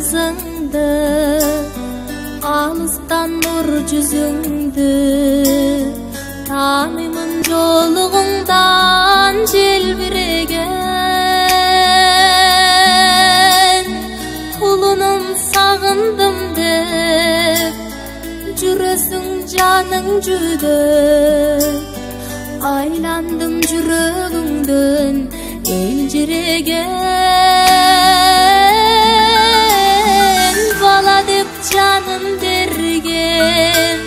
yıldızыңdı, alıstan nur yüzüңdü. Tanıymın joluğundan jelbiregen, kulunum sağındım dep, jüresің жаның жүдеп. Aylandım жүрегіңден elжіреген, бала деп жанын берген,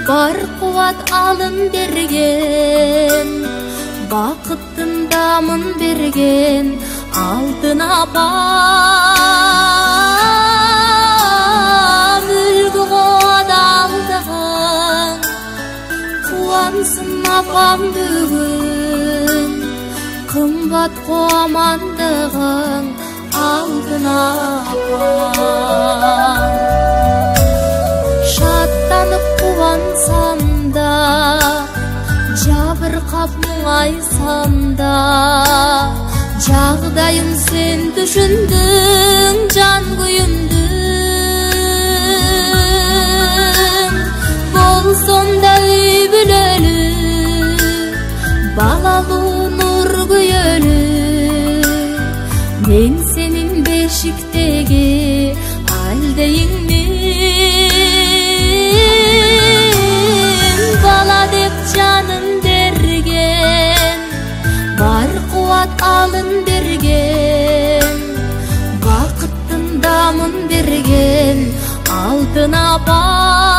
бар қуат алын берген, бақыттың дамын берген алтын апам. Үлгі қуадалдығың қуансын апам бүгін, қымбат қуамандығың алтын апам. Шаттанып қуансам да, жабырқап мұңайсам да, жағдайым сен түшіндің, жан күйімдің. Болсын да үй бүлөлі, балалы нұр көйелі, мен сенің бешіктегі әлдейіңмін. Бала деп жанын берген, бар қуат алын берген, бақыттың дамын берген алтын апам.